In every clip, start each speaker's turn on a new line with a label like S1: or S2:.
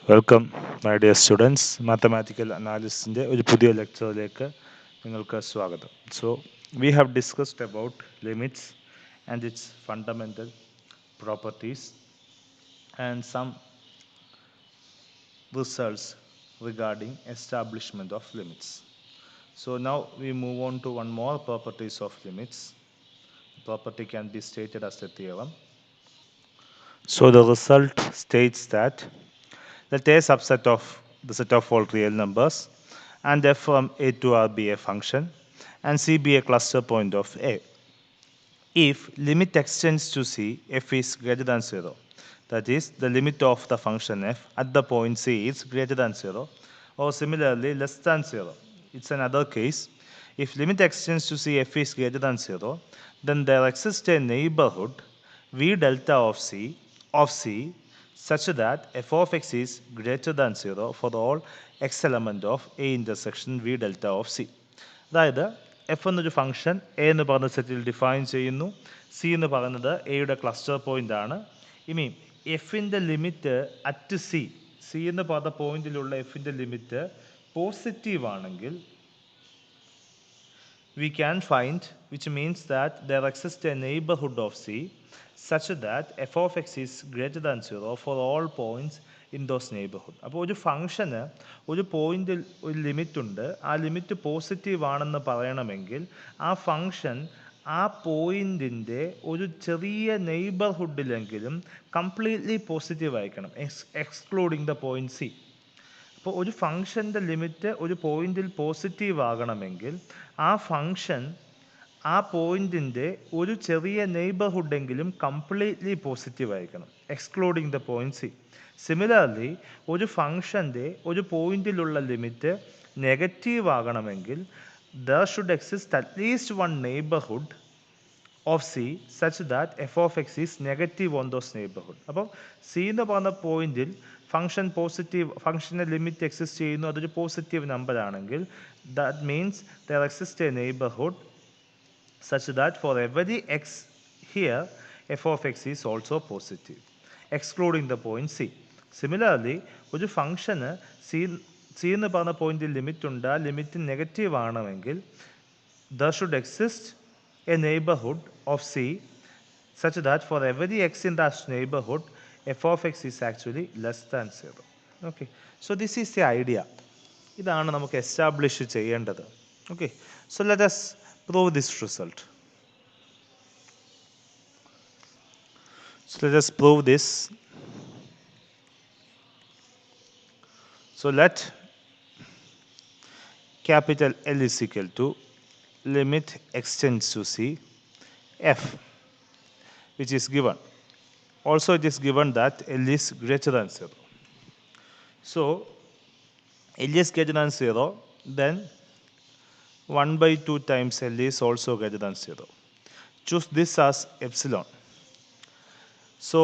S1: Welcome my dear students. Mathematical അനാലിസിൻ്റെ ഒരു പുതിയ ലെക്ചറിലേക്ക് നിങ്ങൾക്ക് സ്വാഗതം. So we have discussed about limits and its fundamental properties and some results regarding establishment of limits. So now we move on to one more properties of limits. The property can be stated as a theorem. So the result states that let A subset of the set of all real numbers and f from A to R be a function and C be a cluster point of A. If limit extends to C, f is greater than 0. That is, the limit of the function f at the point C is greater than 0 or similarly less than 0. It's another case. If limit extends to C, f is greater than 0, then there exists a neighborhood V delta of C such that f of x is greater than 0 for all x element of A intersection V delta of C. അതായത് F എന്നൊരു function A എന്ന് പറയുന്ന സെറ്റിൽ define ചെയ്യുന്നു. C എന്ന് പറയുന്നത് എയുടെ cluster point ആണ്. ഇനി എഫിൻ്റെ ലിമിറ്റ് അറ്റ് സി എന്ന് പറയുന്ന പോയിന്റിലുള്ള എഫിൻ്റെ ലിമിറ്റ് പോസിറ്റീവ് ആണെങ്കിൽ we can find, which means that there exists a neighborhood of C such that f of x is greater than 0 for all points in those neighborhood. അപ്പോൾ ഒരു ഫംഗ്ഷന് ഒരു പോയിന്റിൽ ഒരു ലിമിറ്റ് ഉണ്ട്, ആ ലിമിറ്റ് പോസിറ്റീവ് ആണെന്ന് പറയണമെങ്കിൽ ആ ഫംഗ്ഷൻ ആ പോയിന്റിൻ്റെ ഒരു ചെറിയ നെയ്ബർഹുഡിലെങ്കിലും കംപ്ലീറ്റ്ലി പോസിറ്റീവ് ആയിരിക്കണം, എക്സ്ക്ലൂഡിങ് ദ പോയിന്റ് സി. അപ്പോൾ ഒരു ഫംഗ്ഷൻ്റെ ലിമിറ്റ് ഒരു പോയിന്റിൽ പോസിറ്റീവ് ആകണമെങ്കിൽ ആ ഫംഗ്ഷൻ ആ പോയിന്റിൻ്റെ ഒരു ചെറിയ നെയ്ബർഹുഡെങ്കിലും കംപ്ലീറ്റ്ലി പോസിറ്റീവ് ആയിരിക്കണം, excluding the point C. Similarly ഒരു ഫംഗ്ഷൻ്റെ ഒരു പോയിന്റിലുള്ള ലിമിറ്റ് നെഗറ്റീവ് ആകണമെങ്കിൽ there should exist at least one neighbourhood of C such that F of X is negative on those neighbourhood. അപ്പോൾ സി എന്ന് പറയുന്ന പോയിന്റിൽ ഫംഗ്ഷൻ്റെ ലിമിറ്റ് എക്സിസ്റ്റ് ചെയ്യുന്നു, അതൊരു പോസിറ്റീവ് നമ്പർ ആണെങ്കിൽ that means there exist A neighbourhood such that for every X here F of X is also positive, excluding the point C. Similarly ഒരു ഫംഗ്ഷന് C എന്ന് പറഞ്ഞ പോയിന്റിൽ ലിമിറ്റ് ഉണ്ട്, ആ ലിമിറ്റ് നെഗറ്റീവ് ആണെങ്കിൽ there should exist a neighborhood of C such that for every x in that neighborhood f of x is actually less than 0. Okay, so this is the idea. ഇതാണ് നമുക്ക് establish ചെയ്യേണ്ടത്. Okay, so let us prove this result. So let us prove this. So let capital L is equal to limit extends to C f, which is given. Also it is given that L is greater than 0. So L is greater than 0, then 1 by 2 times L is also greater than 0. Choose this as epsilon. So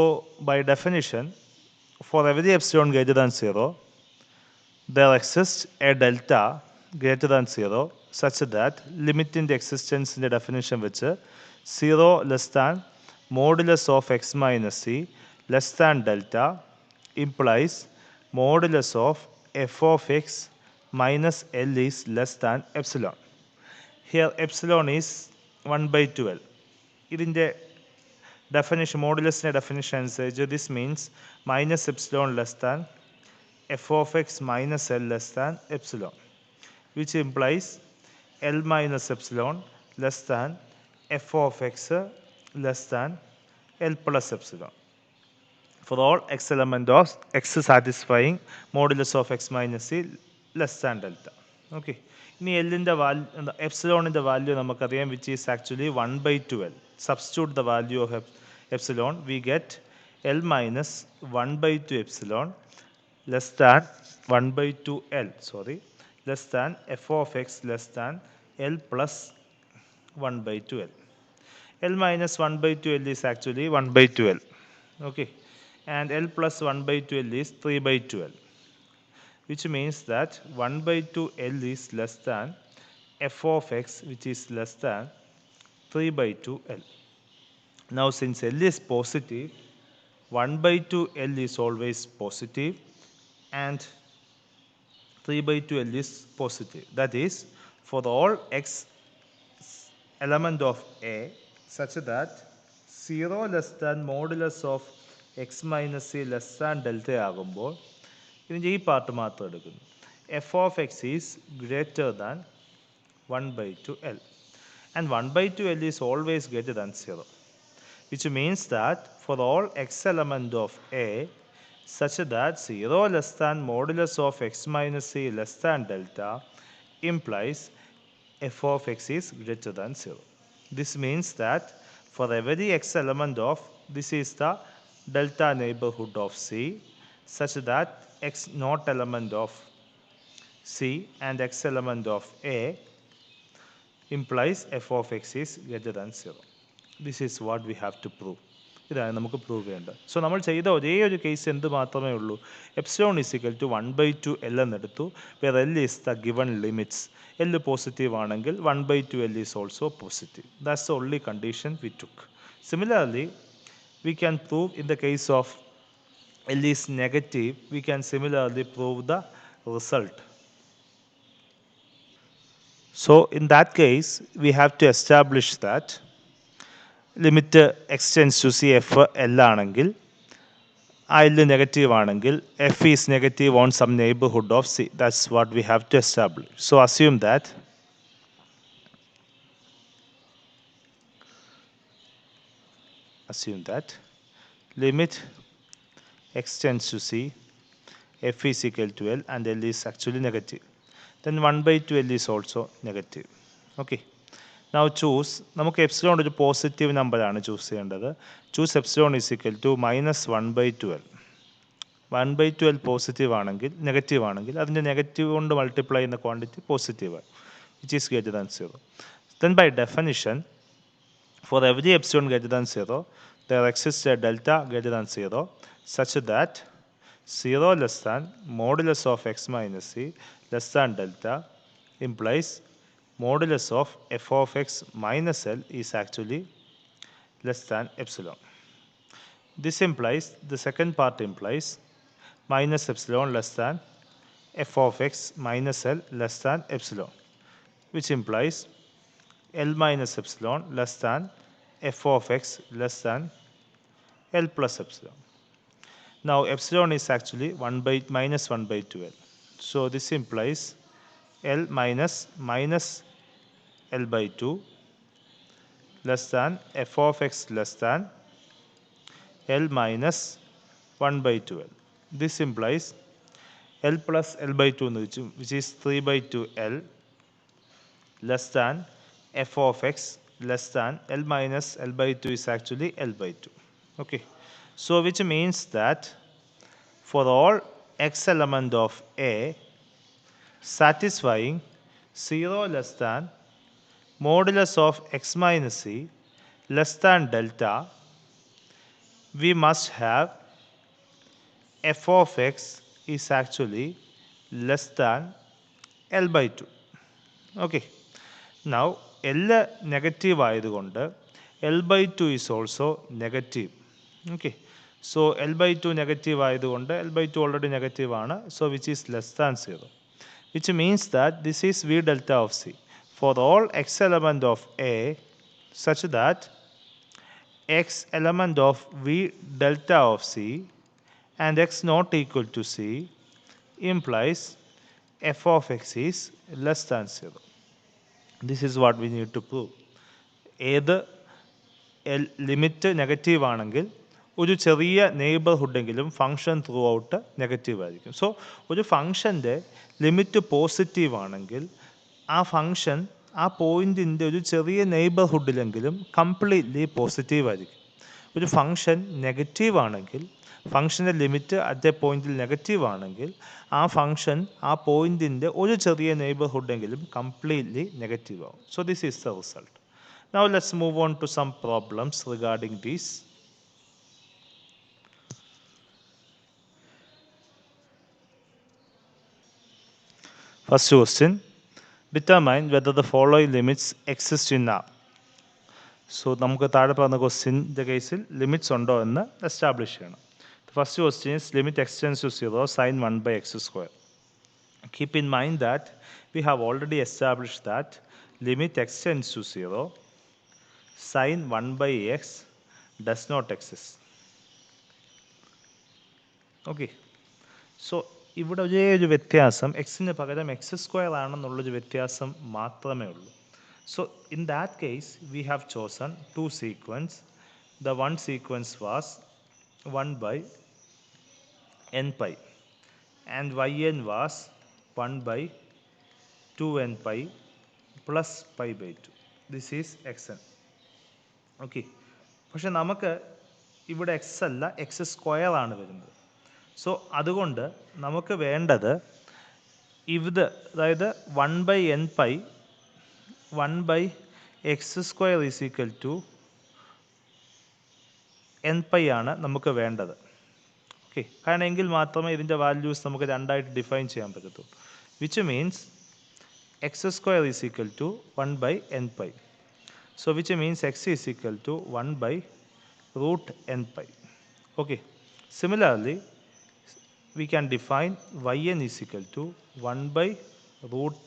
S1: by definition, for every epsilon greater than 0, there exists a delta greater than 0 such that limit in the existence in the definition which 0 less than modulus of x minus c less than delta implies modulus of f of x minus L is less than epsilon. Here epsilon is 1 by 12. ഇതിൻ്റെ definition, modulus definition അനുസരിച്ച് this means minus epsilon less than f of x minus L less than epsilon, which implies L minus epsilon less than f of x less than L plus epsilon for all x element of x satisfying modulus of x minus c less than delta. Okay, ഇനി എല്ലിൻ്റെ value എപ്സിലോണിൻ്റെ value നമുക്കറിയാം, which is actually 1 by 12. Substitute the value of epsilon, we get L minus 1 by 2 epsilon less than 1 by 2 L, less than f of x less than L plus 1 by 2L. L minus 1 by 2L is actually 1 by 2L. Okay, and L plus 1 by 2L is 3 by 2L, which means that 1 by 2L is less than f of x, which is less than 3 by 2L. Now since L is positive, 1 by 2L is always positive, and 3 by 2L is positive. That is, for all x element of A such that 0 less than modulus of x minus c less than delta ആകുമ്പോൾ ഇതിൻ്റെ ഈ part മാത്രം എടുക്കുന്നു. f of x is greater than 1 by 2L. And 1 by 2L is always greater than 0. Which means that for all x element of A such that 0 less than modulus of x minus c less than delta implies f of x is greater than 0. This means that for every x element of, this is the delta neighborhood of C, such that x not element of C and x element of A implies f of x is greater than 0. This is what we have to prove. ഇതാണ് നമുക്ക് prove ചെയ്യേണ്ടത്. So നമ്മൾ ചെയ്ത ഒരേ ഒരു case എന്ത് മാത്രമേ ഉള്ളൂ, epsilon is equal to 1 by 2L എന്നെടുത്തു, where L is the given limits. L positive ആണെങ്കിൽ 1 by 2L is also positive. That's the only condition we took. Similarly we can prove in the case of L is negative, we can similarly prove the result. So in that case, we have to establish that limit x tends to c f L ആണെങ്കിൽ L negative ആണെങ്കിൽ f is negative on some neighborhood of c. That's what we have to establish. So assume that limit x tends to c f is equal to L and L is actually negative. Then 1 by 2L is also negative. Okay. Now choose, നമുക്ക് epsilon ഒരു positive നമ്പറാണ് choose ചെയ്യേണ്ടത്. Choose epsilon is equal to -1 by 2L. 1 by 2L positive ആണെങ്കിൽ, negative ആണെങ്കിൽ അതിൻ്റെ negative കൊണ്ട് multiply ചെയ്യുന്ന quantity positive ആണ്, which is greater than 0. Then by definition, for every epsilon greater than 0, there exists a delta greater than 0 such that 0 less than modulus of x minus c less than delta implies modulus of f of x minus L is actually less than epsilon. This implies, the second part implies minus epsilon less than f of x minus L less than epsilon, which implies L minus epsilon less than f of x less than L plus epsilon. Now epsilon is actually minus 1 by 2L. So this implies L minus L by 2 less than f of x less than L minus 1 by 2L. This implies L plus L by 2 which is 3 by 2L less than f of x less than L minus L by 2 is actually L by 2. Okay. So which means that for all x element of A satisfying 0 less than modulus of x minus c less than delta, we must have f of x is actually less than L by 2. Okay. Now L negative ആയതുകൊണ്ട് L by 2 is also negative. Okay. So L by 2 negative ആയതുകൊണ്ട് L by 2 already negative ആണ്, so which is less than 0. Which means that this is V delta of C for all x element of A such that x element of V delta of C and x not equal to C implies f of x is less than 0. This is what we need to prove. ഏത് limit negative ആണെങ്കിൽ ഒരു ചെറിയ നെയ്ബർഹുഡെങ്കിലും function through out negative ആയിരിക്കും. So ഒരു ഫംഗ്ഷൻ്റെ limit positive ആണെങ്കിൽ ആ function ആ പോയിൻറ്റിൻ്റെ ഒരു ചെറിയ നെയ്ബർഹുഡിലെങ്കിലും കംപ്ലീറ്റ്ലി പോസിറ്റീവ് ആയിരിക്കും. ഒരു ഫംഗ്ഷൻ നെഗറ്റീവ് ആണെങ്കിൽ, ഫംഗ്ഷൻ്റെ ലിമിറ്റ് അറ്റ് എ പോയിൻറ്റിൽ നെഗറ്റീവ് ആണെങ്കിൽ ആ ഫംഗ്ഷൻ ആ പോയിൻറ്റിൻ്റെ ഒരു ചെറിയ നെയ്ബർഹുഡെങ്കിലും കംപ്ലീറ്റ്ലി നെഗറ്റീവ് ആവും. So this is the result. Now let's move on to some problems regarding these. First question, determine whether the following limits exist in R. So നമുക്ക് താഴെ പറഞ്ഞ ക്വസ്റ്റ്യൻ്റെ കേസിൽ ലിമിറ്റ്സ് ഉണ്ടോ എന്ന് എസ്റ്റാബ്ലിഷ് ചെയ്യണം. First question is limit x tends to 0 sine 1 by x square. Keep in mind that we have already established that limit x tends to 0 sine 1 by x does not exist. Okay. So ഇവിടെ ഒരേ ഒരു വ്യത്യാസം എക്സിന് പകരം X square ആണെന്നുള്ളൊരു വ്യത്യാസം മാത്രമേ ഉള്ളൂ. So in that case we have chosen two sequence. The one sequence was 1 by n pi and yn was 1 by 2n pi plus pi by 2. This is xn. Okay, പക്ഷെ നമുക്ക് ഇവിടെ X അല്ല X square ആണ് വരുന്നത്. So അതുകൊണ്ട് നമുക്ക് വേണ്ടത് ഇത്, അതായത് 1 by n pi 1 by x square is equal to n pi ആണ് നമുക്ക് വേണ്ടത്. ഓക്കെ, കാരണം എങ്കിൽ മാത്രമേ ഇതിൻ്റെ വാല്യൂസ് നമുക്ക് രണ്ടായിട്ട് ഡിഫൈൻ ചെയ്യാൻ പറ്റത്തുള്ളൂ. Which means x square is equal to 1 by n pi. So which means x is equal to 1 by root n pi. Okay. Similarly, we can define yn is equal to 1 by root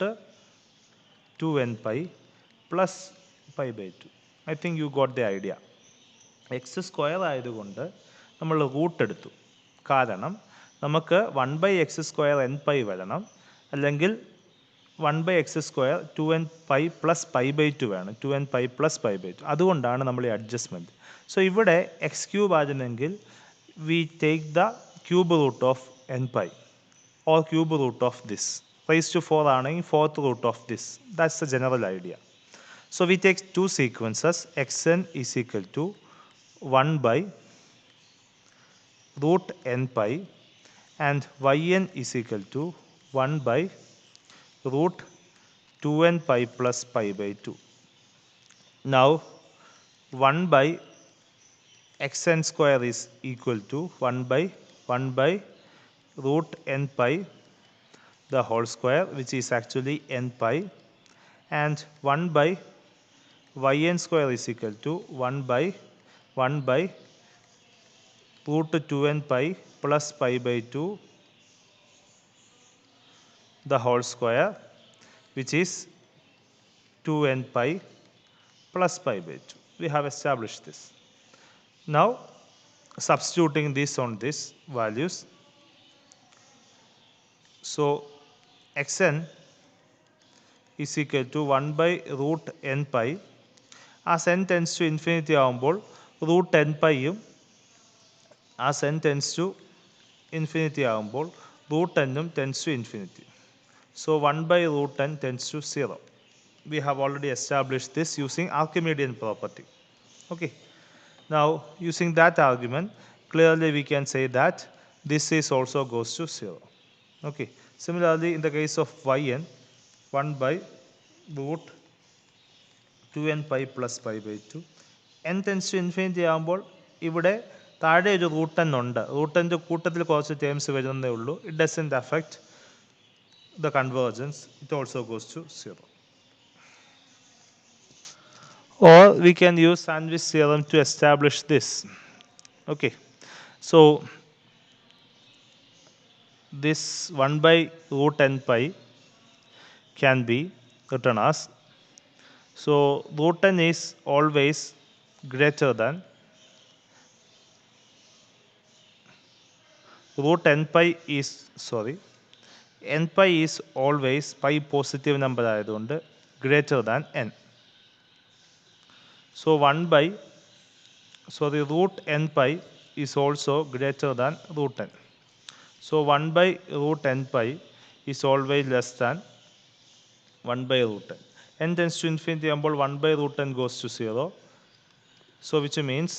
S1: 2n pi plus pi by 2. I think you got the idea. X square ആയതുകൊണ്ട് നമ്മൾ root എടുത്തു. കാരണം നമുക്ക് 1 by x square n pi വരണം, അല്ലെങ്കിൽ 1 by x square 2n pi plus pi by 2 വേണം, 2n pi plus pi by 2. അതുകൊണ്ടാണ് നമ്മൾ ഈ അഡ്ജസ്റ്റ്മെൻറ്റ്. സോ ഇവിടെ എക്സ് ക്യൂബ് ആയിരുന്നെങ്കിൽ we take the cube root of n pi or cube root of this. Raise to 4 ആണെങ്കിൽ fourth root of this. That's the general idea. So we take two sequences. X n is equal to 1 by root n pi and yn is equal to 1 by root 2n pi plus pi by 2. Now 1 by xn square is equal to 1 by root n pi the whole square, which is actually n pi, and 1 by yn square is equal to 1 by root 2n pi plus pi by 2 the whole square, which is 2n pi plus pi by 2. We have established this. Now substituting this on these values. So xn is equal to 1 by root n pi. As n tends to infinity ആകുമ്പോൾ root n pi യും as n tends to infinity ആകുമ്പോൾ root n ഉം tends to infinity. So 1 by root n tends to 0. We have already established this using Archimedean property. Okay. Now using that argument, clearly we can say that this is also goes to 0. Okay. Similarly, in the case of yn, 1 by root 2n pi plus pi by 2. n tends to infinity ആകുമ്പോൾ ഇവിടെ താഴെ ഒരു root n ഉണ്ട്. Root എൻ്റെ കൂട്ടത്തിൽ കുറച്ച് terms വരുന്നതേ ഉള്ളൂ. It doesn't affect the convergence. It also goes to 0. Or we can use Sandwich theorem to establish this. Okay, so this 1 by root n pi can be written as, so root n is always greater than root n pi is, sorry, n pi is always pi positive number ആയതുകൊണ്ട് greater than n. So 1 by, sorry, root n pi is also greater than root n. So 1 by root n pi is always less than 1 by root n. n tends to infinity ആകുമ്പോൾ 1 by root n goes to 0. So which means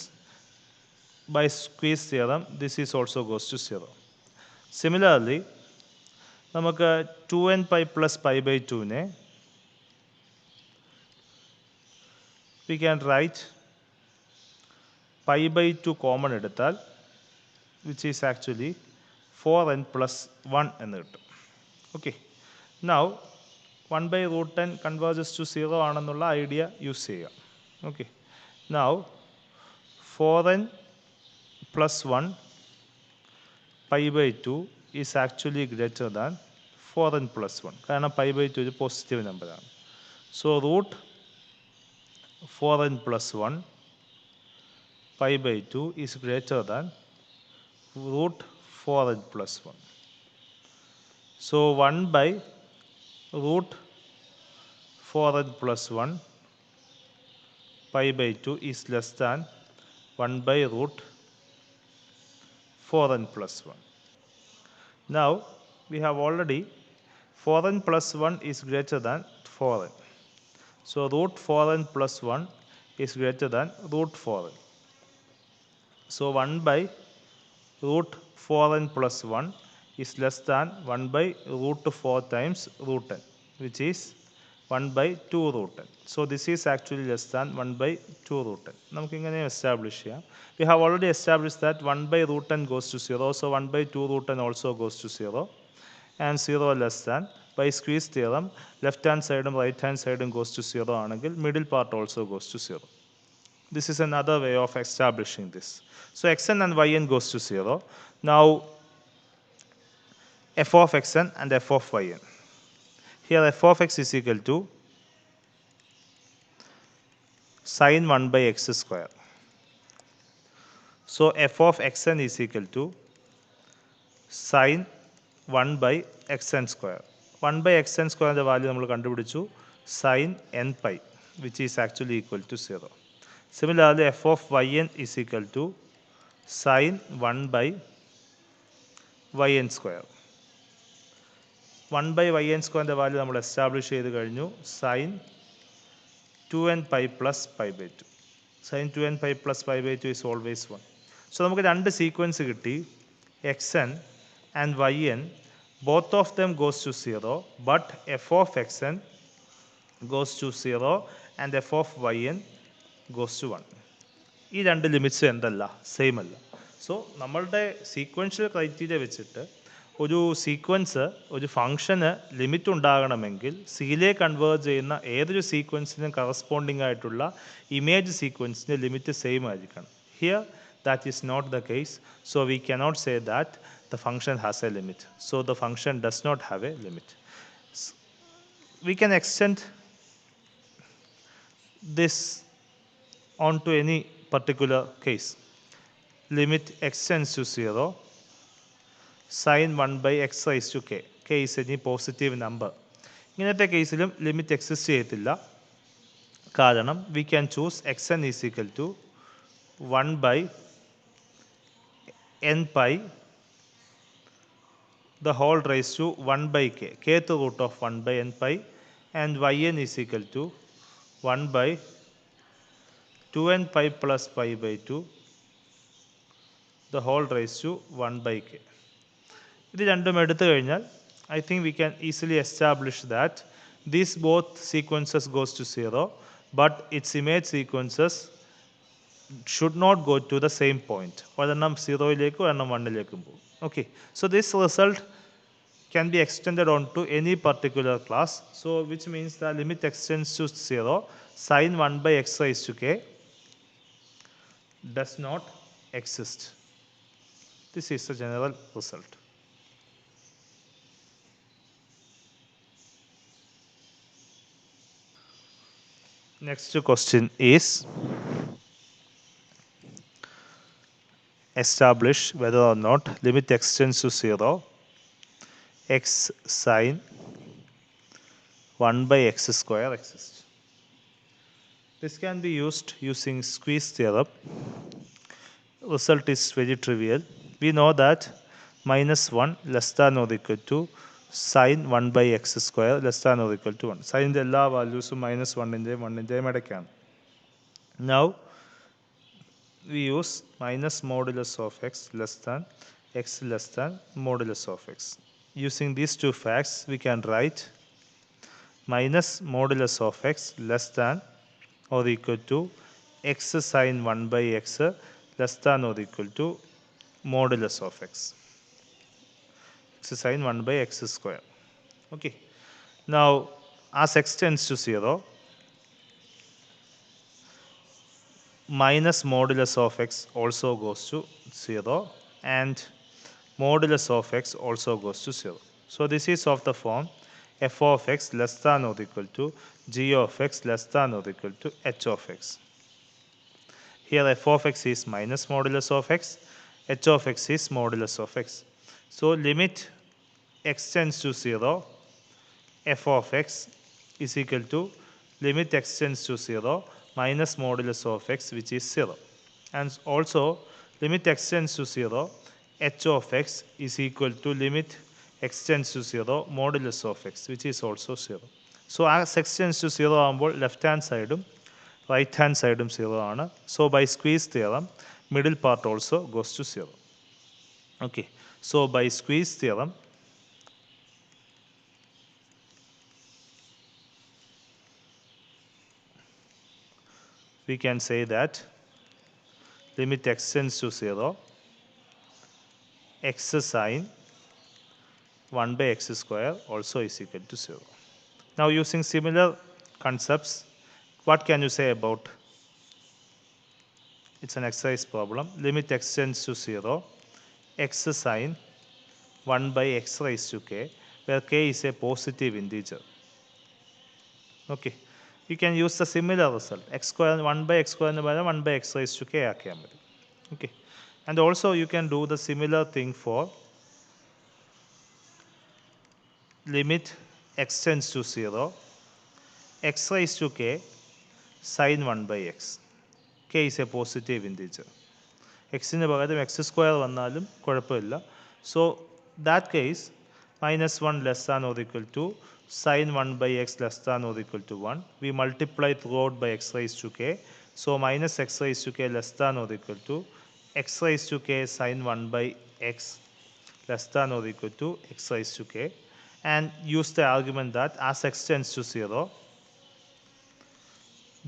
S1: by squeeze theorem this is also goes to 0. Similarly, നമുക്ക് 2n pi plus pi by 2-നെ we can write pi by 2 common എടുത്താൽ which is actually 4n plus 1 എന്ന് കിട്ടും. Okay. Now 1 by root n converges to 0 ആണെന്നുള്ള idea use ചെയ്യുക. Okay. Now 4n plus 1 pi by 2 is actually greater than 4n plus 1. കാരണം pi by 2 ഒരു positive നമ്പറാണ്. So root 4n plus 1 pi by 2 is greater than root 4n plus 1. So 1 by root 4n plus 1 pi by 2 is less than 1 by root 4n plus 1. Now we have already 4n plus 1 is greater than 4n. So root 4n plus 1 is greater than root 4n. So 1 by root 4n plus 1 is less than 1 by root 4 times root n, which is 1 by 2 root n. So this is actually less than 1 by 2 root n. നമുക്ക് ഇങ്ങനെ establish ചെയ്യാം. We have already established that 1 by root n goes to 0. So 1 by 2 root n also goes to 0. And 0 less than. By squeeze theorem, left hand side and right hand side goes to 0 ആണെങ്കിൽ middle part also goes to 0. This is another way of establishing this. So xn and yn goes to 0. Now f of xn and f of yn. Here f of x is equal to sine 1 by x square. So f of xn is equal to sine 1 by xn square. 1 by xn square the value നമ്മൾ കണ്ടുപിടിച്ചു sine n pi, which is actually equal to 0. Similarly, f of yn is equal to sine 1 by yn square. 1 by yn square the value നമ്മൾ establish ചെയ്ത് കഴിഞ്ഞു sine 2n pi plus pi by 2. Sine 2n pi plus pi by 2 is always 1. So നമുക്ക് രണ്ട് sequence കിട്ടി xn and yn. Both of them goes to 0, but f of xn goes to 0 and f of yn goes to 1. ഈ രണ്ട് limits എന്തല്ല same അല്ല. So നമ്മളുടെ sequential criteria വെച്ചിട്ട് ഒരു സീക്വൻസ് ഒരു ഫംഗ്ഷന് ലിമിറ്റ് ഉണ്ടാകണമെങ്കിൽ സിയിലെ കൺവേർജ് ചെയ്യുന്ന ഏതൊരു സീക്വൻസിനും കറസ്പോണ്ടിങ് ആയിട്ടുള്ള ഇമേജ് സീക്വൻസിൻ്റെ ലിമിറ്റ് സെയിം ആയിരിക്കണം. Here that is not the case, so we cannot say that the function has a limit. So the function does not have a limit. We can extend this onto any particular case. Limit x tends to 0, sine 1 by x raised to k. K is any positive number. ഇങ്ങനത്തെ കേസിലും limit exist ചെയ്യത്തില്ല. കാരണം we can choose xn is equal to 1 by n pi the whole raised to 1 by k, kth root of 1 by n pi, and yn is equal to 1 by 2n pi plus pi by 2 the whole raised to 1 by k. ഇത് രണ്ടും എടുത്തു കഴിഞ്ഞാൽ I think we can easily establish that these both sequences goes to 0, but its image sequences should not go to the same point. ഒരെണ്ണം 0യിലേക്കും ഒരെണ്ണം 1ലേക്കും പോകും. Okay, so this result can be extended on to any particular class. So which means the limit extends to 0, sine 1 by x raised to k does not exist. This is the general result. Next question is establish whether or not limit extends to 0 x sine 1 by x square exists. This can be used using squeeze theorem. Result is very trivial. We know that minus 1 less than or equal to sine 1 by x square less than or equal to 1. Sine the എല്ലാ വാല്യൂസും minus 1ൻ്റെയും 1ൻ്റെയും ഇടയ്ക്കാണ്. Now we use minus modulus of x less than modulus of x. Using these two facts, we can write minus modulus of x less than or equal to x sine 1 by x less than or equal to modulus of x. X sine 1 by x square. Okay. Now, as x tends to 0, minus modulus of x also goes to 0, and modulus of x also goes to 0. So this is of the form f of x less than or equal to g of x less than or equal to h of x. Here f of x is minus modulus of x, h of x is modulus of x. So limit x tends to 0, f of x is equal to limit x tends to 0 minus modulus of x, which is 0. And also limit x tends to 0, h of x is equal to limit x tends to 0 modulus of x, which is also 0. So as x tends to 0 ആകുമ്പോൾ left hand സൈഡും right hand സൈഡും 0 ആണ്. So by squeeze theorem middle part also goes to 0. Okay, so by squeeze theorem, we can say that limit x tends to 0, x sine 1 by x square also is equal to 0. Now using similar concepts, what can you say about, it's an exercise problem, limit x tends to 0, x sine 1 by x raised to k, where k is a positive integer. Okay, you can use the similar result, x square 1 by x square എന്ന് പറഞ്ഞാൽ 1 by x raised to k ആക്കിയാൽ മതി. Okay, and also you can do the similar thing for limit x tends to 0, x raised to k sine 1 by x. K is a positive integer. എക്സിന് പകരം X square വന്നാലും കുഴപ്പമില്ല. So that case minus 1 less than or equal to sine 1 by x less than or equal to 1. We multiply throughout by x raised to k. So minus x raised to k less than or equal to x raised to k sine 1 by x less than or equal to x raised to k. And use the argument that as x tends to 0,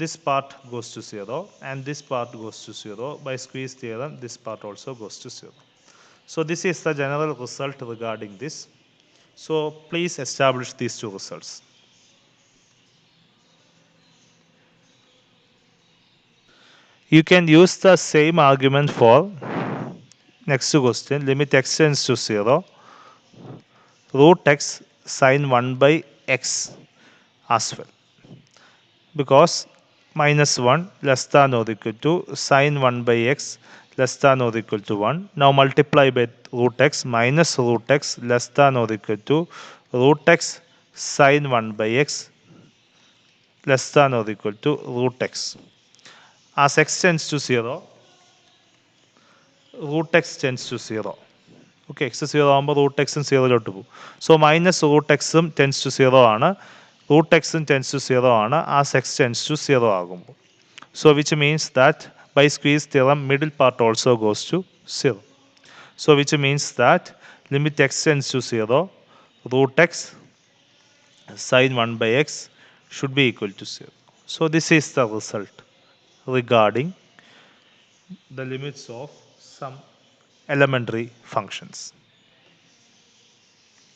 S1: this part goes to 0 and this part goes to 0. By squeeze theorem, this part also goes to 0. So this is the general result regarding this. So please establish these two results. You can use the same argument for next question, limit x tends to 0, root x sine 1 by x as well. Because minus 1 less than or equal to sine 1 by x less than or equal to 1. Now multiply by root x minus root x less than or equal to root x sine 1 by x less than or equal to root x. As x tends to 0, root x tends to 0. Okay, x 0 ആകുമ്പോൾ root x 0 പോകും. So minus root x tends to 0 ആണ്, root x tends to 0 ആണ് as x tends to 0 ആകുമ്പോൾ. So which means that by squeeze theorem, middle part also goes to 0. So which means that limit x tends to 0, root x sine 1 by x should be equal to 0. So this is the result regarding the limits of some elementary functions.